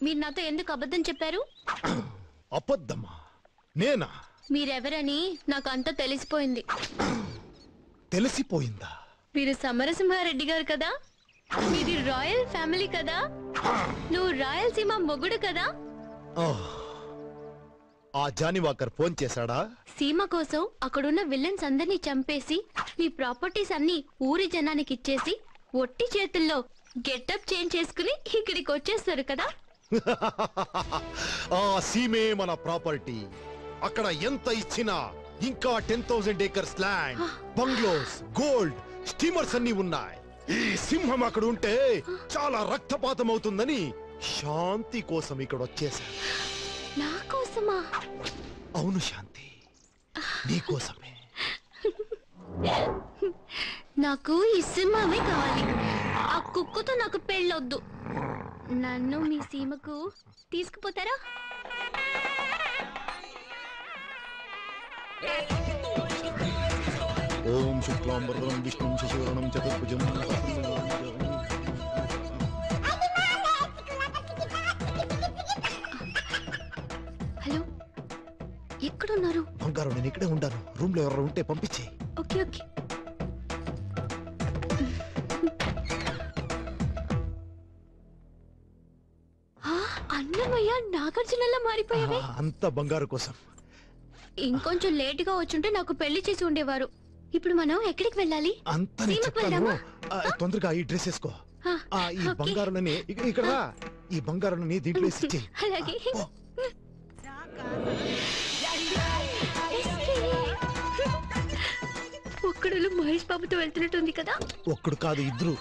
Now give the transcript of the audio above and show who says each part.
Speaker 1: మీరు నాతో ఎందుకు అబద్ధం చెప్పారు?
Speaker 2: అబద్ధమా? నేనా?
Speaker 1: మీరెవరని నాకు అంతా తెలిసిపోయింది.
Speaker 2: తెలిసిపోయిందా?
Speaker 1: మీరు సమరసింహారెడ్డి గారు కదా, మీది రాయల్ ఫ్యామిలీ కదా, నువ్వు రాయలసీమ మొగుడు కదా.
Speaker 2: ఆ జానీవాకర్ ఫోన్ చేశాడా?
Speaker 1: సీమ కోసం అక్కడున్న విలన్స్ అందరినీ చంపేసి మీ ప్రాపర్టీస్ అన్ని ఊరి జనానికి ఇచ్చేసి ఒట్టి చేతుల్లో గెటప్ చేంజ్ చేసుకుని ఇక్కడికి వచ్చేస్తారు కదా.
Speaker 2: ఆ సీమే మన ప్రాపర్టీ. అక్కడ ఎంత ఇచ్చినా ఇంకా 10,000 acres land, bungalows, gold, steamers అన్ని ఉన్నాయి. ఈ సింహం అక్కడ ఉంటే చాలా రక్తపాతం అవుతుందని శాంతి కోసం ఇక్కడ వచ్చేసా.
Speaker 1: నా కోసమా?
Speaker 2: అవును శాంతి, నీ కోసమే.
Speaker 1: నాకు ఈ సింహమే కావాలి. ఆ కుక్కతో నాకు పెళ్ళొద్దు. నన్ను మీ సీమకు తీసుకుపోతారా?
Speaker 2: ఓం శుక్లాంబరధరం విష్ణుం శశివర్ణం చతుర్భుజం.
Speaker 1: హలో, ఎక్కడున్నారు?
Speaker 2: బంగారం, నేను ఇక్కడే ఉంటాను. రూమ్ లో ఎవరు ఉంటే పంపించే.
Speaker 1: Okay okay. అన్నమయ్య నాగార్జునలా మారిపోయావే.
Speaker 2: అంత బంగారు కోసం.
Speaker 1: ఇంకొంచెం లేట్ గా వచ్చుంటే నాకు పెళ్లి చేసి ఉండేవారు. ఇప్పుడు మనం ఎక్కడికి వెళ్ళాలి?
Speaker 2: అంత చెప్తాను. తొందరగా ఈ డ్రెస్ వేసుకో. ఈ బంగారులని ఇక్కడ, ఈ బంగారులని దీంట్లో వేసి.
Speaker 1: అలాగే. ఒక్కడు మహేష్ బాబుతో వెళ్తున్నట్టుంది కదా.
Speaker 2: ఒక్కడు కాదు, ఇద్దరు.